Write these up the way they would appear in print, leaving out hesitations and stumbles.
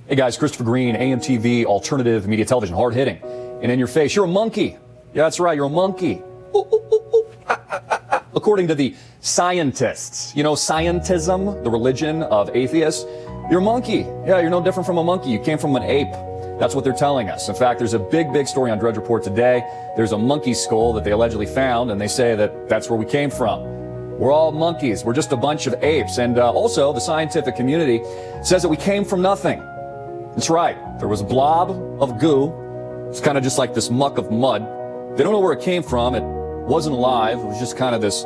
Hey guys, Christopher Green, AMTV, alternative media television, hard hitting and in your face. You're a monkey. Yeah, that's right. You're a monkey. Ooh, ooh, ooh, ooh. According to the scientists, scientism, the religion of atheists, you're a monkey. Yeah, you're no different from a monkey. You came from an ape. That's what they're telling us. In fact, there's a big story on Drudge Report today. There's a monkey skull that they allegedly found, and they say that that's where we came from. We're all monkeys. We're just a bunch of apes. And also, the scientific community says that we came from nothing. That's right. There was a blob of goo. It's kind of just like this muck of mud. They don't know where it came from. It wasn't alive. It was just kind of this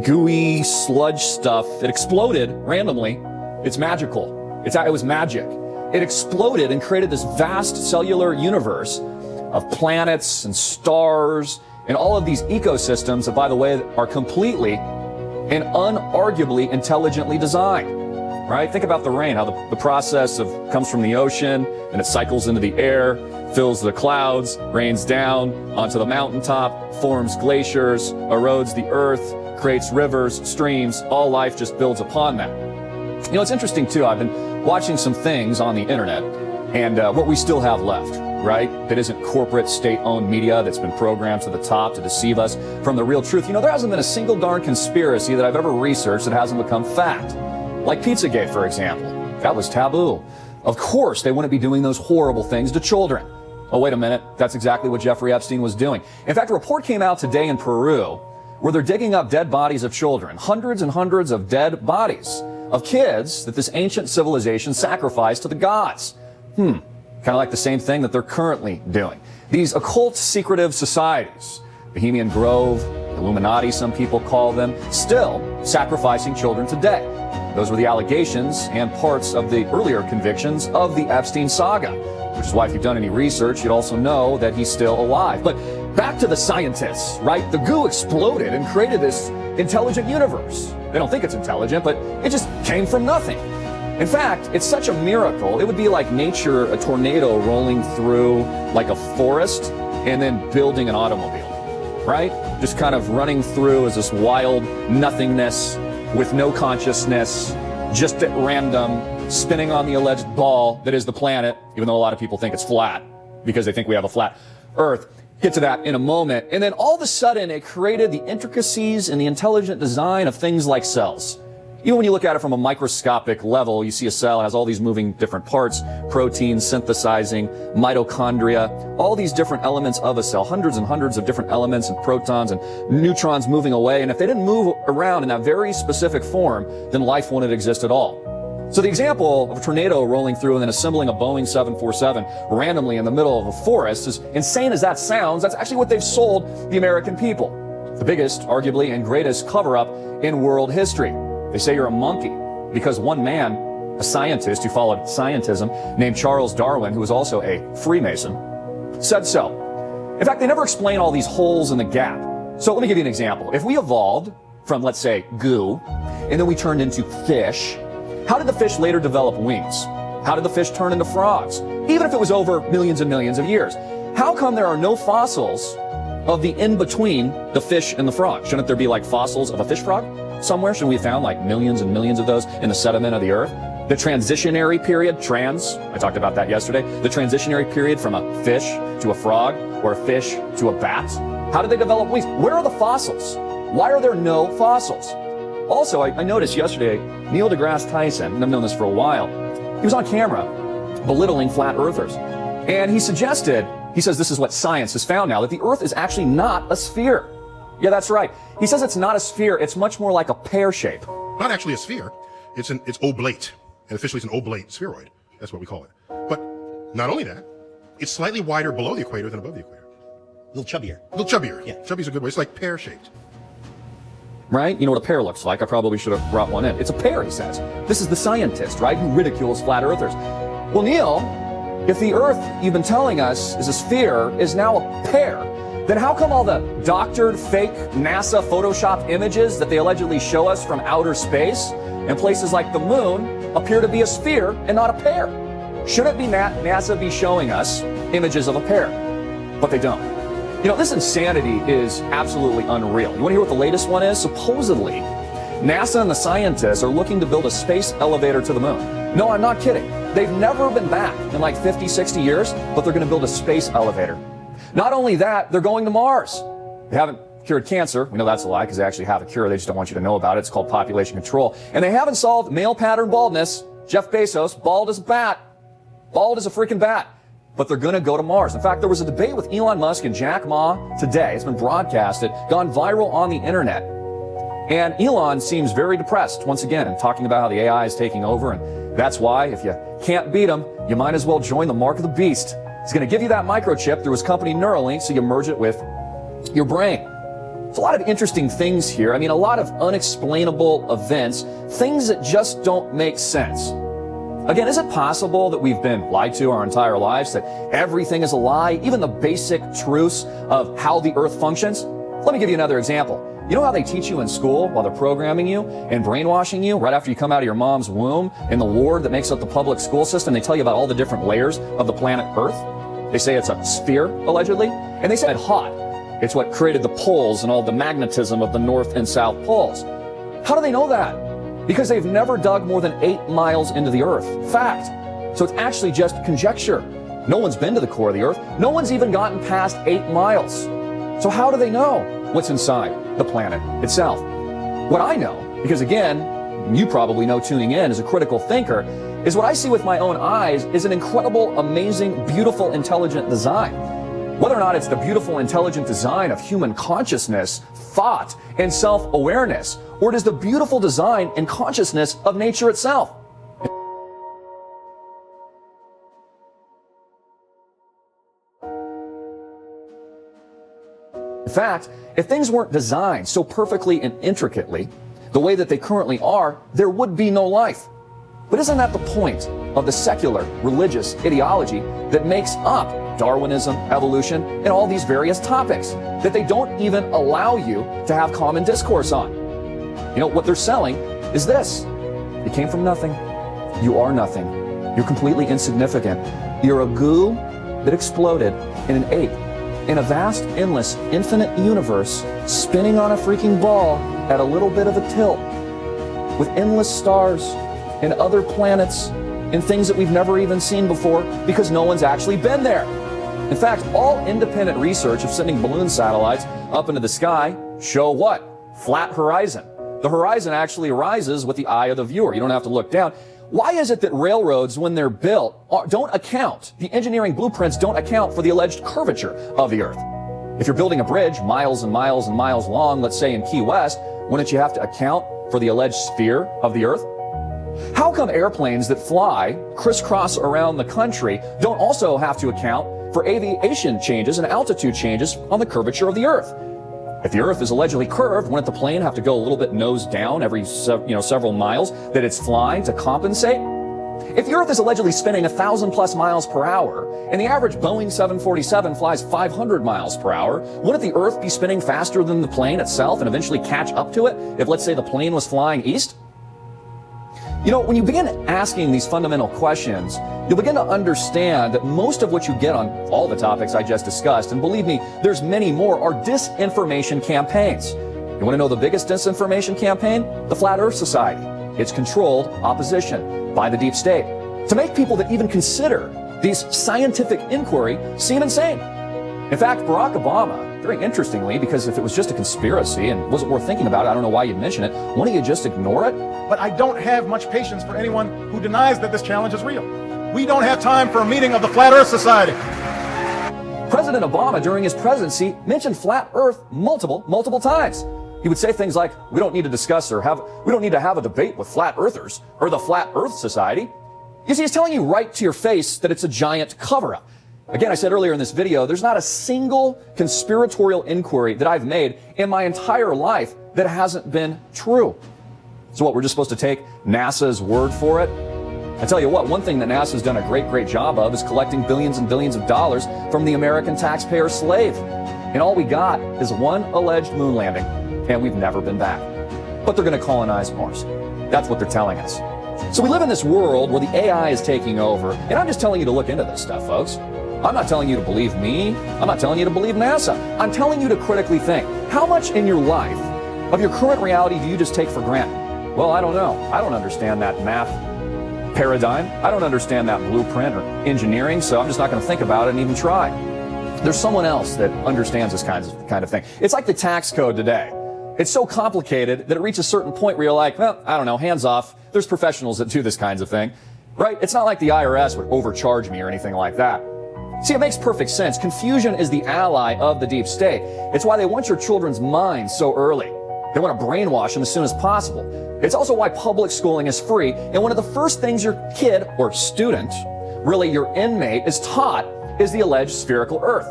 gooey sludge stuff. It exploded randomly. It's magical. It was magic. It exploded and created this vast cellular universe of planets and stars and all of these ecosystems that, by the way, are completely and unarguably intelligently designed. Right? Think about the rain, how the process comes from the ocean and it cycles into the air, fills the clouds, rains down onto the mountaintop, forms glaciers, erodes the earth, creates rivers, streams. All life just builds upon that. It's interesting too. I've been watching some things on the internet and what we still have left, right? That isn't corporate state-owned media that's been programmed to the top to deceive us from the real truth. There hasn't been a single darn conspiracy that I've ever researched that hasn't become fact. Like Pizzagate, for example. That was taboo. Of course, they wouldn't be doing those horrible things to children. Oh, wait a minute. That's exactly what Jeffrey Epstein was doing. In fact, a report came out today in Peru where they're digging up dead bodies of children. Hundreds and hundreds of dead bodies of kids that this ancient civilization sacrificed to the gods. Kind of like the same thing that they're currently doing. These occult, secretive societies, Bohemian Grove, Illuminati, some people call them, still sacrificing children today. Those were the allegations and parts of the earlier convictions of the Epstein saga, which is why if you've done any research, you'd also know that he's still alive. But back to the scientists, right? The goo exploded and created this intelligent universe. They don't think it's intelligent, but it just came from nothing. In fact, it's such a miracle. It would be like nature, a tornado rolling through like a forest and then building an automobile, right? Just kind of running through as this wild nothingness with no consciousness, just at random, spinning on the alleged ball that is the planet, even though a lot of people think it's flat because they think we have a flat Earth. Get to that in a moment. And then all of a sudden, it created the intricacies and the intelligent design of things like cells. Even when you look at it from a microscopic level, you see a cell has all these moving different parts, proteins synthesizing, mitochondria, all these different elements of a cell, hundreds and hundreds of different elements and protons and neutrons moving away. And if they didn't move around in that very specific form, then life wouldn't exist at all. So the example of a tornado rolling through and then assembling a Boeing 747 randomly in the middle of a forest, as insane as that sounds, that's actually what they've sold the American people. The biggest, arguably, and greatest cover-up in world history. They say you're a monkey because one man, a scientist who followed scientism named Charles Darwin, who was also a Freemason, said so. In fact, they never explain all these holes in the gap. So let me give you an example. If we evolved from, let's say, goo, and then we turned into fish, how did the fish later develop wings? How did the fish turn into frogs? Even if it was over millions and millions of years. How come there are no fossils of the in-between the fish and the frog? Shouldn't there be like fossils of a fish frog somewhere? Shouldn't we have found like millions and millions of those in the sediment of the earth? The transitionary period, I talked about that yesterday. The transitionary period from a fish to a frog or a fish to a bat. How did they develop wings? Where are the fossils? Why are there no fossils? Also, I noticed yesterday, Neil deGrasse Tyson, and I've known this for a while, he was on camera belittling flat earthers. And he says this is what science has found now, that the earth is actually not a sphere. Yeah, that's right. He says it's not a sphere, it's much more like a pear shape. Not actually a sphere, it's oblate. And officially it's an oblate spheroid. That's what we call it. But not only that, it's slightly wider below the equator than above the equator. A little chubbier. A little chubbier. Yeah. Chubby's a good way. It's like pear-shaped. Right? You know what a pear looks like. I probably should have brought one in. It's a pear, he says. This is the scientist, right, who ridicules flat earthers. Well, Neil, if the earth you've been telling us is a sphere is now a pear, then how come all the doctored, fake NASA Photoshop images that they allegedly show us from outer space and places like the moon appear to be a sphere and not a pear? Shouldn't NASA be showing us images of a pear? But they don't. This insanity is absolutely unreal. You want to hear what the latest one is? Supposedly, NASA and the scientists are looking to build a space elevator to the moon. No, I'm not kidding. They've never been back in like 50, 60 years, but they're going to build a space elevator. Not only that, they're going to Mars. They haven't cured cancer. We know that's a lie because they actually have a cure. They just don't want you to know about it. It's called population control. And they haven't solved male pattern baldness. Jeff Bezos, bald as a bat. Bald as a freaking bat. But they're going to go to Mars. In fact, there was a debate with Elon Musk and Jack Ma today. It's been broadcasted, gone viral on the internet. And Elon seems very depressed, once again, talking about how the AI is taking over. And that's why, if you can't beat him, you might as well join the mark of the beast. He's going to give you that microchip through his company Neuralink so you merge it with your brain. There's a lot of interesting things here. I mean, a lot of unexplainable events, things that just don't make sense. Again, is it possible that we've been lied to our entire lives, that everything is a lie, even the basic truths of how the earth functions? Let me give you another example. You know how they teach you in school while they're programming you and brainwashing you right after you come out of your mom's womb in the ward that makes up the public school system? They tell you about all the different layers of the planet Earth. They say it's a sphere, allegedly, and they say it's hot. It's what created the poles and all the magnetism of the North and South poles. How do they know that? Because they've never dug more than 8 miles into the Earth. Fact. So it's actually just conjecture. No one's been to the core of the Earth. No one's even gotten past 8 miles. So how do they know what's inside the planet itself? What I know, because again, you probably know tuning in as a critical thinker, is what I see with my own eyes is an incredible, amazing, beautiful, intelligent design. Whether or not it's the beautiful, intelligent design of human consciousness, thought, and self-awareness, or it is the beautiful design and consciousness of nature itself. In fact, if things weren't designed so perfectly and intricately, the way that they currently are, there would be no life. But isn't that the point of the secular religious ideology that makes up Darwinism, evolution, and all these various topics that they don't even allow you to have common discourse on? You know, what they're selling is this. You came from nothing. You are nothing. You're completely insignificant. You're a goo that exploded in an ape in a vast, endless, infinite universe spinning on a freaking ball at a little bit of a tilt with endless stars and other planets and things that we've never even seen before because no one's actually been there. In fact, all independent research of sending balloon satellites up into the sky show what? Flat horizon. The horizon actually rises with the eye of the viewer. You don't have to look down. Why is it that railroads, when they're built, don't account, the engineering blueprints don't account for the alleged curvature of the Earth? If you're building a bridge miles and miles and miles long, let's say in Key West, wouldn't you have to account for the alleged sphere of the Earth? How come airplanes that fly crisscross around the country don't also have to account for aviation changes and altitude changes on the curvature of the Earth? If the Earth is allegedly curved, wouldn't the plane have to go a little bit nose down every several miles that it's flying to compensate? If the Earth is allegedly spinning 1,000+ miles per hour, and the average Boeing 747 flies 500 miles per hour, wouldn't the Earth be spinning faster than the plane itself and eventually catch up to it if, let's say, the plane was flying east? You know, when you begin asking these fundamental questions, you'll begin to understand that most of what you get on all the topics I just discussed, and believe me, there's many more, are disinformation campaigns. You want to know the biggest disinformation campaign? The Flat Earth Society. It's controlled opposition by the deep state to make people that even consider these scientific inquiry seem insane. In fact, Barack Obama, very interestingly, because if it was just a conspiracy and wasn't worth thinking about, I don't know why you'd mention it. Why don't you just ignore it? But I don't have much patience for anyone who denies that this challenge is real. We don't have time for a meeting of the Flat Earth Society. President Obama, during his presidency, mentioned flat Earth multiple times. He would say things like, we don't need to discuss or we don't need to have a debate with flat earthers or the Flat Earth Society. You see, he's telling you right to your face that it's a giant cover-up. Again, I said earlier in this video, there's not a single conspiratorial inquiry that I've made in my entire life that hasn't been true. So what, we're just supposed to take NASA's word for it? I tell you what, one thing that NASA's done a great job of is collecting billions and billions of dollars from the American taxpayer slave. And all we got is one alleged moon landing, and we've never been back. But they're going to colonize Mars. That's what they're telling us. So we live in this world where the AI is taking over, and I'm just telling you to look into this stuff, folks. I'm not telling you to believe me. I'm not telling you to believe NASA. I'm telling you to critically think. How much in your life of your current reality do you just take for granted? Well, I don't know. I don't understand that math paradigm. I don't understand that blueprint or engineering, so I'm just not going to think about it and even try. There's someone else that understands this kind of thing. It's like the tax code today. It's so complicated that it reaches a certain point where you're like, well, I don't know, hands off. There's professionals that do this kinds of thing, right? It's not like the IRS would overcharge me or anything like that. See, it makes perfect sense. Confusion is the ally of the deep state. It's why they want your children's minds so early. They want to brainwash them as soon as possible. It's also why public schooling is free, and one of the first things your kid or student, really your inmate, is taught is the alleged spherical Earth.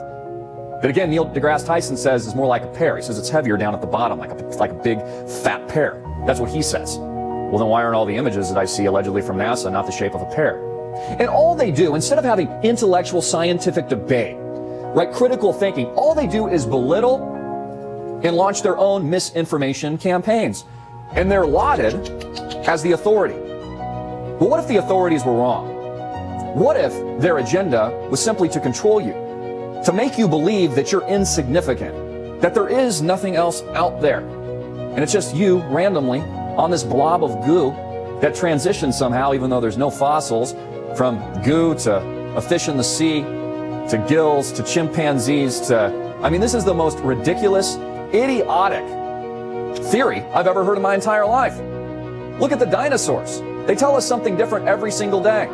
That again, Neil deGrasse Tyson says is more like a pear. He says it's heavier down at the bottom, like a big fat pear. That's what he says. Well, then why aren't all the images that I see allegedly from NASA not the shape of a pear? And all they do, instead of having intellectual scientific debate, right, critical thinking, all they do is belittle and launch their own misinformation campaigns. And they're lauded as the authority. But what if the authorities were wrong? What if their agenda was simply to control you, to make you believe that you're insignificant, that there is nothing else out there, and it's just you randomly on this blob of goo that transitions somehow, even though there's no fossils, from goo to a fish in the sea, to gills, to chimpanzees, to... I mean, this is the most ridiculous, idiotic theory I've ever heard in my entire life. Look at the dinosaurs. They tell us something different every single day.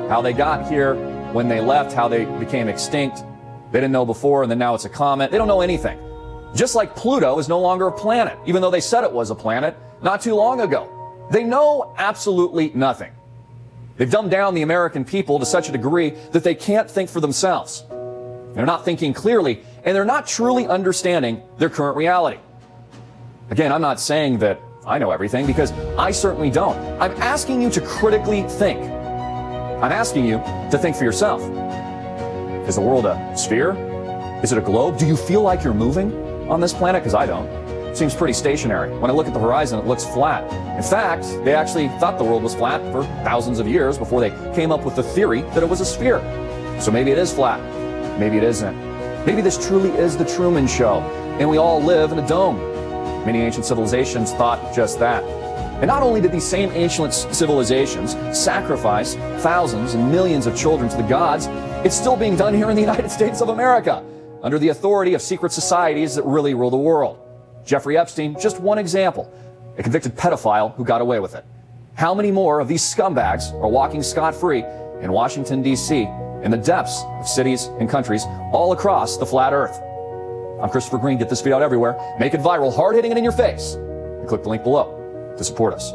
How they got here, when they left, how they became extinct. They didn't know before, and then now it's a comet. They don't know anything. Just like Pluto is no longer a planet, even though they said it was a planet not too long ago. They know absolutely nothing. They've dumbed down the American people to such a degree that they can't think for themselves. They're not thinking clearly, and they're not truly understanding their current reality. Again, I'm not saying that I know everything, because I certainly don't. I'm asking you to critically think. I'm asking you to think for yourself. Is the world a sphere? Is it a globe? Do you feel like you're moving on this planet? Because I don't. It seems pretty stationary. When I look at the horizon, it looks flat. In fact, they actually thought the world was flat for thousands of years before they came up with the theory that it was a sphere. So maybe it is flat. Maybe it isn't. Maybe this truly is the Truman Show, and we all live in a dome. Many ancient civilizations thought just that. And not only did these same ancient civilizations sacrifice thousands and millions of children to the gods, it's still being done here in the United States of America, under the authority of secret societies that really rule the world. Jeffrey Epstein, just one example, a convicted pedophile who got away with it. How many more of these scumbags are walking scot-free in Washington, D.C., in the depths of cities and countries all across the flat earth? I'm Christopher Green. Get this video out everywhere. Make it viral, hard-hitting it in your face. And click the link below to support us.